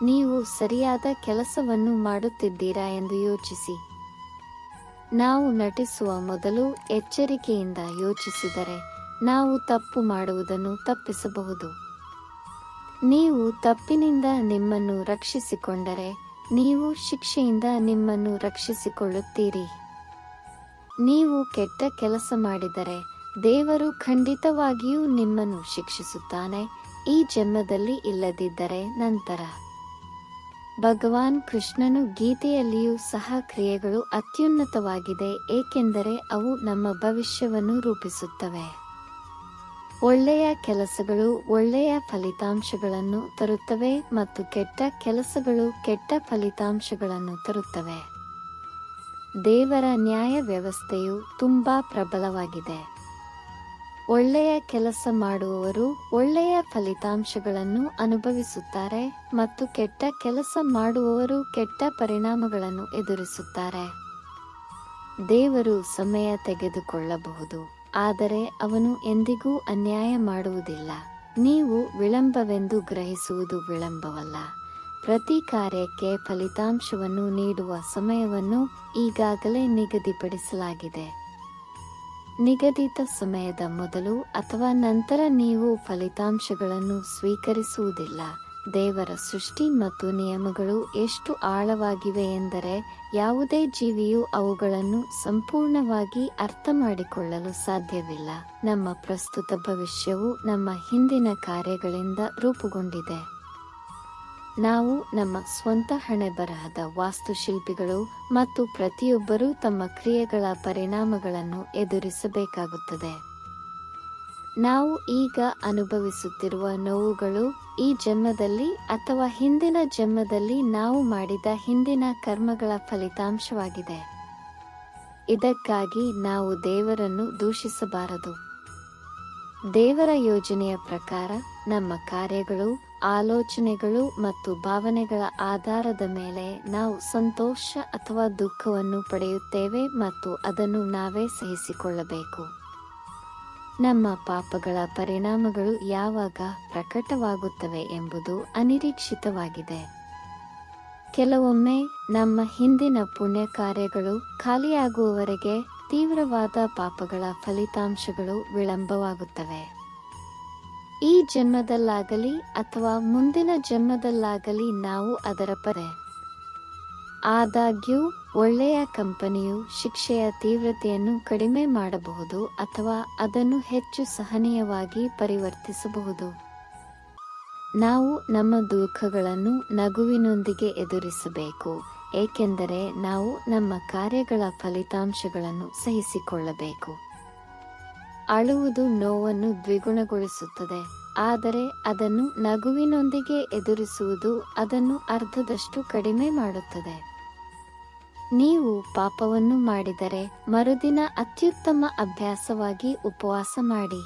ನೀವು ಸರಿಯಾದ ಕೆಲಸವನ್ನು ಮಾಡುತ್ತಿದ್ದೀರಾ ಎಂದು ಯೋಚಿಸಿ. ನಾವು ನಟಿಸುವ ಮೊದಲು ಎಚ್ಚರಿಕೆಯಿಂದ ಯೋಚಿಸಿದರೆ ನಾವು ತಪ್ಪು ಮಾಡುವುದನ್ನು ತಪ್ಪಿಸಬಹುದು. ನೀವು ತಪ್ಪಿನಿಂದ ನಿಮ್ಮನ್ನು ರಕ್ಷಿಸಿಕೊಂಡರೆ ನೀವು ಶಿಕ್ಷೆಯಿಂದ ನಿಮ್ಮನ್ನು ರಕ್ಷಿಸಿಕೊಳ್ಳುತ್ತೀರಿ. ನೀವು ಕೆಟ್ಟ ಕೆಲಸ ಮಾಡಿದರೆ ದೇವರು ಖಂಡಿತವಾಗಿಯೂ ನಿಮ್ಮನ್ನು ಶಿಕ್ಷಿಸುತ್ತಾನೆ, ಈ ಜನ್ಮದಲ್ಲಿ ಇಲ್ಲದಿದ್ದರೆ ನಂತರ. ಭಗವಾನ್ ಕೃಷ್ಣನು ಗೀತೆಯಲ್ಲಿಯೂ ಸಹ ಕ್ರಿಯೆಗಳು ಅತ್ಯುನ್ನತವಾಗಿದೆ, ಏಕೆಂದರೆ ಅವು ನಮ್ಮ ಭವಿಷ್ಯವನ್ನು ರೂಪಿಸುತ್ತವೆ. ಒಳ್ಳೆಯ ಕೆಲಸಗಳು ಒಳ್ಳೆಯ ಫಲಿತಾಂಶಗಳನ್ನು ತರುತ್ತವೆ ಮತ್ತು ಕೆಟ್ಟ ಕೆಲಸಗಳು ಕೆಟ್ಟ ಫಲಿತಾಂಶಗಳನ್ನು ತರುತ್ತವೆ. ದೇವರ ನ್ಯಾಯ ವ್ಯವಸ್ಥೆಯು ತುಂಬಾ ಪ್ರಬಲವಾಗಿದೆ. ಒಳ್ಳೆಯ ಕೆಲಸ ಮಾಡುವವರು ಒಳ್ಳೆಯ ಫಲಿತಾಂಶಗಳನ್ನು ಅನುಭವಿಸುತ್ತಾರೆ ಮತ್ತು ಕೆಟ್ಟ ಕೆಲಸ ಮಾಡುವವರು ಕೆಟ್ಟ ಪರಿಣಾಮಗಳನ್ನು ಎದುರಿಸುತ್ತಾರೆ. ದೇವರು ಸಮಯ ತೆಗೆದುಕೊಳ್ಳಬಹುದು, ಆದರೆ ಅವನು ಎಂದಿಗೂ ಅನ್ಯಾಯ ಮಾಡುವುದಿಲ್ಲ. ನೀವು ವಿಳಂಬವೆಂದು ಗ್ರಹಿಸುವುದು ವಿಳಂಬವಲ್ಲ. ಪ್ರತಿ ಕಾರ್ಯಕ್ಕೆ ಫಲಿತಾಂಶವನ್ನು ನೀಡುವ ಸಮಯವನ್ನು ಈಗಾಗಲೇ ನಿಗದಿಪಡಿಸಲಾಗಿದೆ. ನಿಗದಿತ ಸಮಯದ ಮೊದಲು ಅಥವಾ ನಂತರ ನೀವು ಫಲಿತಾಂಶಗಳನ್ನು ಸ್ವೀಕರಿಸುವುದಿಲ್ಲ. ದೇವರ ಸೃಷ್ಟಿ ಮತ್ತು ನಿಯಮಗಳು ಎಷ್ಟು ಆಳವಾಗಿವೆ ಎಂದರೆ ಯಾವುದೇ ಜೀವಿಯು ಅವುಗಳನ್ನು ಸಂಪೂರ್ಣವಾಗಿ ಅರ್ಥಮಾಡಿಕೊಳ್ಳಲು ಸಾಧ್ಯವಿಲ್ಲ. ನಮ್ಮ ಪ್ರಸ್ತುತ ಭವಿಷ್ಯವು ನಮ್ಮ ಹಿಂದಿನ ಕಾರ್ಯಗಳಿಂದ ರೂಪುಗೊಂಡಿದೆ. ನಾವು ನಮ್ಮ ಸ್ವಂತ ಹಣೆಬರಹದ ವಾಸ್ತುಶಿಲ್ಪಿಗಳು ಮತ್ತು ಪ್ರತಿಯೊಬ್ಬರೂ ತಮ್ಮ ಕ್ರಿಯೆಗಳ ಪರಿಣಾಮಗಳನ್ನು ಎದುರಿಸಬೇಕಾಗುತ್ತದೆ. ನಾವು ಈಗ ಅನುಭವಿಸುತ್ತಿರುವ ನೋವುಗಳು ಈ ಜನ್ಮದಲ್ಲಿ ಅಥವಾ ಹಿಂದಿನ ಜನ್ಮದಲ್ಲಿ ನಾವು ಮಾಡಿದ ಹಿಂದಿನ ಕರ್ಮಗಳ ಫಲಿತಾಂಶವಾಗಿದೆ. ಇದಕ್ಕಾಗಿ ನಾವು ದೇವರನ್ನು ದೂಷಿಸಬಾರದು. ದೇವರ ಯೋಜನೆಯ ಪ್ರಕಾರ ನಮ್ಮ ಕಾರ್ಯಗಳು, ಆಲೋಚನೆಗಳು ಮತ್ತು ಭಾವನೆಗಳ ಆಧಾರದ ಮೇಲೆ ನಾವು ಸಂತೋಷ ಅಥವಾ ದುಃಖವನ್ನು ಪಡೆಯುತ್ತೇವೆ ಮತ್ತು ಅದನ್ನು ನಾವೇ ಸಹಿಸಿಕೊಳ್ಳಬೇಕು. ನಮ್ಮ ಪಾಪಗಳ ಪರಿಣಾಮಗಳು ಯಾವಾಗ ಪ್ರಕಟವಾಗುತ್ತವೆ ಎಂಬುದು ಅನಿರೀಕ್ಷಿತವಾಗಿದೆ. ಕೆಲವೊಮ್ಮೆ ನಮ್ಮ ಹಿಂದಿನ ಪುಣ್ಯ ಕಾರ್ಯಗಳು ಖಾಲಿಯಾಗುವವರೆಗೆ ತೀವ್ರವಾದ ಪಾಪಗಳ ಫಲಿತಾಂಶಗಳು ವಿಳಂಬವಾಗುತ್ತವೆ. ಈ ಜನ್ಮದಲ್ಲಾಗಲಿ ಅಥವಾ ಮುಂದಿನ ಜನ್ಮದಲ್ಲಾಗಲಿ ನಾವು ಅದರ ಆದಾಗ್ಯೂ ಒಳ್ಳೆಯ ಕಂಪನಿಯು ಶಿಕ್ಷೆಯ ತೀವ್ರತೆಯನ್ನು ಕಡಿಮೆ ಮಾಡಬಹುದು ಅಥವಾ ಅದನ್ನು ಹೆಚ್ಚು ಸಹನೀಯವಾಗಿ ಪರಿವರ್ತಿಸಬಹುದು. ನಾವು ನಮ್ಮ ದುಃಖಗಳನ್ನು ನಗುವಿನೊಂದಿಗೆ ಎದುರಿಸಬೇಕು, ಏಕೆಂದರೆ ನಾವು ನಮ್ಮ ಕಾರ್ಯಗಳ ಫಲಿತಾಂಶಗಳನ್ನು ಸಹಿಸಿಕೊಳ್ಳಬೇಕು. ಅಳುವುದು ನೋವನ್ನು ದ್ವಿಗುಣಗೊಳಿಸುತ್ತದೆ, ಆದರೆ ಅದನ್ನು ನಗುವಿನೊಂದಿಗೆ ಎದುರಿಸುವುದು ಅದನ್ನು ಅರ್ಧದಷ್ಟು ಕಡಿಮೆ ಮಾಡುತ್ತದೆ. ನೀವು ಪಾಪವನ್ನು ಮಾಡಿದರೆ ಮರುದಿನ ಅತ್ಯುತ್ತಮ ಅಭ್ಯಾಸವಾಗಿ ಉಪವಾಸ ಮಾಡಿ.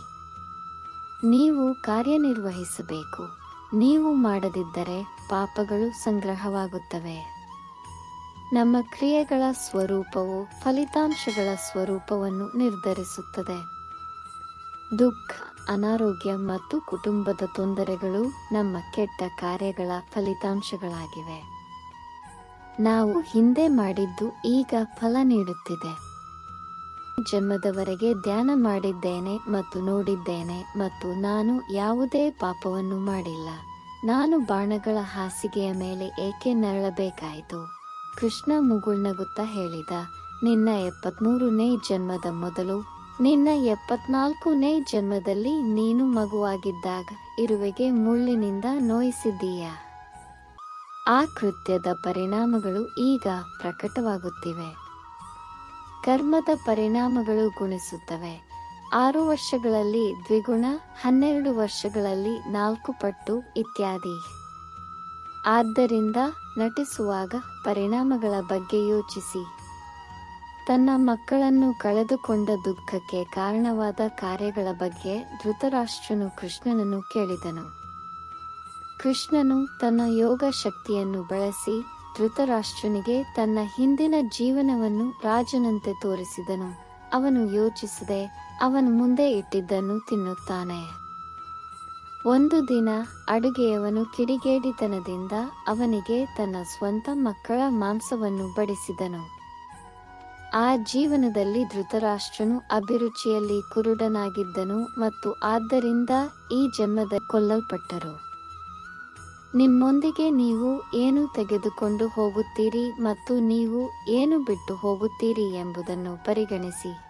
ನೀವು ಕಾರ್ಯನಿರ್ವಹಿಸಬೇಕು. ನೀವು ಮಾಡದಿದ್ದರೆ ಪಾಪಗಳು ಸಂಗ್ರಹವಾಗುತ್ತವೆ. ನಮ್ಮ ಕ್ರಿಯೆಗಳ ಸ್ವರೂಪವು ಫಲಿತಾಂಶಗಳ ಸ್ವರೂಪವನ್ನು ನಿರ್ಧರಿಸುತ್ತದೆ. ದುಃಖ, ಅನಾರೋಗ್ಯ ಮತ್ತು ಕುಟುಂಬದ ತೊಂದರೆಗಳು ನಮ್ಮ ಕೆಟ್ಟ ಕಾರ್ಯಗಳ ಫಲಿತಾಂಶಗಳಾಗಿವೆ. ನಾವು ಹಿಂದೆ ಮಾಡಿದ್ದು ಈಗ ಫಲ ನೀಡುತ್ತಿದೆ. ಜನ್ಮದವರೆಗೆ ಧ್ಯಾನ ಮಾಡಿದ್ದೇನೆ ಮತ್ತು ನೋಡಿದ್ದೇನೆ ಮತ್ತು ನಾನು ಯಾವುದೇ ಪಾಪವನ್ನು ಮಾಡಿಲ್ಲ. ನಾನು ಬಾಣಗಳ ಹಾಸಿಗೆಯ ಮೇಲೆ ಏಕೆ ನರಳಬೇಕಾಯಿತು? ಕೃಷ್ಣ ಮುಗುಳ್ನಗುತ್ತಾ ಹೇಳಿದ, ನಿನ್ನ 73ನೇ ಜನ್ಮದ ಮೊದಲು, ನಿನ್ನ 74ನೇ ಜನ್ಮದಲ್ಲಿ ನೀನು ಮಗುವಾಗಿದ್ದಾಗ ಇರುವೆಗೆ ಮುಳ್ಳಿನಿಂದ ನೋಯಿಸಿದ್ದೀಯಾ? ಆ ಕೃತ್ಯದ ಪರಿಣಾಮಗಳು ಈಗ ಪ್ರಕಟವಾಗುತ್ತಿವೆ. ಕರ್ಮದ ಪರಿಣಾಮಗಳು ಗುಣಿಸುತ್ತವೆ. 6 ವರ್ಷಗಳಲ್ಲಿ ದ್ವಿಗುಣ, 12 ವರ್ಷಗಳಲ್ಲಿ 4 ಪಟ್ಟು ಇತ್ಯಾದಿ. ಆದ್ದರಿಂದ ನಟಿಸುವಾಗ ಪರಿಣಾಮಗಳ ಬಗ್ಗೆ ಯೋಚಿಸಿ. ತನ್ನ ಮಕ್ಕಳನ್ನು ಕಳೆದುಕೊಂಡ ದುಃಖಕ್ಕೆ ಕಾರಣವಾದ ಕಾರ್ಯಗಳ ಬಗ್ಗೆ ಧೃತರಾಷ್ಟ್ರನು ಕೃಷ್ಣನನ್ನು ಕೇಳಿದನು. ಕೃಷ್ಣನು ತನ್ನ ಯೋಗ ಶಕ್ತಿಯನ್ನು ಬಳಸಿ ಧೃತರಾಷ್ಟ್ರನಿಗೆ ತನ್ನ ಹಿಂದಿನ ಜೀವನವನ್ನು ರಾಜನಂತೆ ತೋರಿಸಿದನು. ಅವನು ಯೋಚಿಸದೆ ಅವನು ಮುಂದೆ ಇಟ್ಟಿದ್ದನ್ನು ತಿನ್ನುತ್ತಾನೆ. ಒಂದು ದಿನ ಅಡುಗೆಯವನು ಕಿಡಿಗೇಡಿತನದಿಂದ ಅವನಿಗೆ ತನ್ನ ಸ್ವಂತ ಮಕ್ಕಳ ಮಾಂಸವನ್ನು ಬಡಿಸಿದನು. ಆ ಜೀವನದಲ್ಲಿ ಧೃತರಾಷ್ಟ್ರನು ಅಭಿರುಚಿಯಲ್ಲಿ ಕುರುಡನಾಗಿದ್ದನು ಮತ್ತು ಆದ್ದರಿಂದ ಈ ಜನ್ಮದಲ್ಲಿ ಕೊಲ್ಲಲ್ಪಟ್ಟರು. ನಿಮ್ಮೊಂದಿಗೆ ನೀವು ಏನು ತೆಗೆದುಕೊಂಡು ಹೋಗುತ್ತೀರಿ ಮತ್ತು ನೀವು ಏನು ಬಿಟ್ಟು ಹೋಗುತ್ತೀರಿ ಎಂಬುದನ್ನು ಪರಿಗಣಿಸಿ.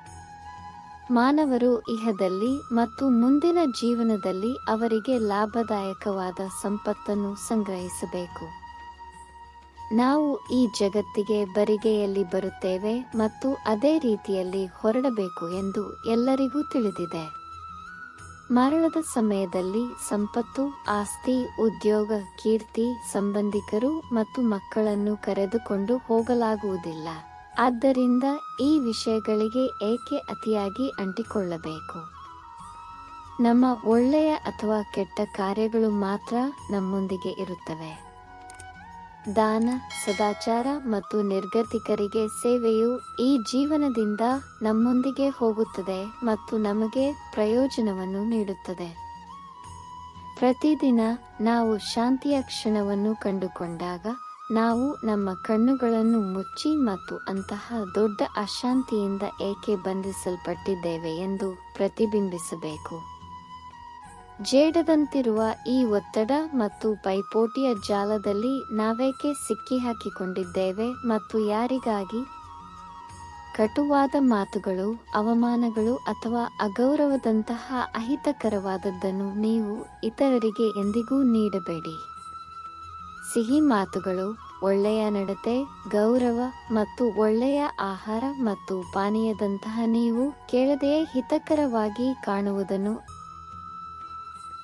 ಮಾನವರು ಇಹದಲ್ಲಿ ಮತ್ತು ಮುಂದಿನ ಜೀವನದಲ್ಲಿ ಅವರಿಗೆ ಲಾಭದಾಯಕವಾದ ಸಂಪತ್ತನ್ನು ಸಂಗ್ರಹಿಸಬೇಕು. ನಾವು ಈ ಜಗತ್ತಿಗೆ ಬರಿಗೆಯಲ್ಲಿ ಬರುತ್ತೇವೆ ಮತ್ತು ಅದೇ ರೀತಿಯಲ್ಲಿ ಹೊರಡಬೇಕು ಎಂದು ಎಲ್ಲರಿಗೂ ತಿಳಿದಿದೆ. ಮರಣದ ಸಮಯದಲ್ಲಿ ಸಂಪತ್ತು, ಆಸ್ತಿ, ಉದ್ಯೋಗ, ಕೀರ್ತಿ, ಸಂಬಂಧಿಕರು ಮತ್ತು ಮಕ್ಕಳನ್ನು ಕರೆದುಕೊಂಡು ಹೋಗಲಾಗುವುದಿಲ್ಲ. ಆದ್ದರಿಂದ ಈ ವಿಷಯಗಳಿಗೆ ಏಕೆ ಅತಿಯಾಗಿ ಅಂಟಿಕೊಳ್ಳಬೇಕು? ನಮ್ಮ ಒಳ್ಳೆಯ ಅಥವಾ ಕೆಟ್ಟ ಕಾರ್ಯಗಳು ಮಾತ್ರ ನಮ್ಮೊಂದಿಗೆ ಇರುತ್ತವೆ. ದಾನ, ಸದಾಚಾರ ಮತ್ತು ನಿರ್ಗತಿಕರಿಗೆ ಸೇವೆಯು ಈ ಜೀವನದಿಂದ ನಮ್ಮೊಂದಿಗೆ ಹೋಗುತ್ತದೆ ಮತ್ತು ನಮಗೆ ಪ್ರಯೋಜನವನ್ನು ನೀಡುತ್ತದೆ. ಪ್ರತಿದಿನ ನಾವು ಶಾಂತಿಯ ಕ್ಷಣವನ್ನು ಕಂಡುಕೊಂಡಾಗ ನಾವು ನಮ್ಮ ಕಣ್ಣುಗಳನ್ನು ಮುಚ್ಚಿ ಮತ್ತು ಅಂತಹ ದೊಡ್ಡ ಅಶಾಂತಿಯಿಂದ ಏಕೆ ಬಂಧಿಸಲ್ಪಟ್ಟಿದ್ದೇವೆ ಎಂದು ಪ್ರತಿಬಿಂಬಿಸಬೇಕು. ಜೇಡದಂತಿರುವ ಈ ಒತ್ತಡ ಮತ್ತು ಪೈಪೋಟಿಯ ಜಾಲದಲ್ಲಿ ನಾವೇಕೆ ಸಿಕ್ಕಿಹಾಕಿಕೊಂಡಿದ್ದೇವೆ ಮತ್ತು ಯಾರಿಗಾಗಿ? ಕಟುವಾದ ಮಾತುಗಳು, ಅವಮಾನಗಳು ಅಥವಾ ಅಗೌರವದಂತಹ ಅಹಿತಕರವಾದದ್ದನ್ನು ನೀವು ಇತರರಿಗೆ ಎಂದಿಗೂ ನೀಡಬೇಡಿ. ಸಿಹಿ ಮಾತುಗಳು, ಒಳ್ಳೆಯ ನಡತೆ, ಗೌರವ ಮತ್ತು ಒಳ್ಳೆಯ ಆಹಾರ ಮತ್ತು ಪಾನೀಯದಂತಹ ನೀವು ಕೇಳದೆಯೇ ಹಿತಕರವಾಗಿ ಕಾಣುವುದನ್ನು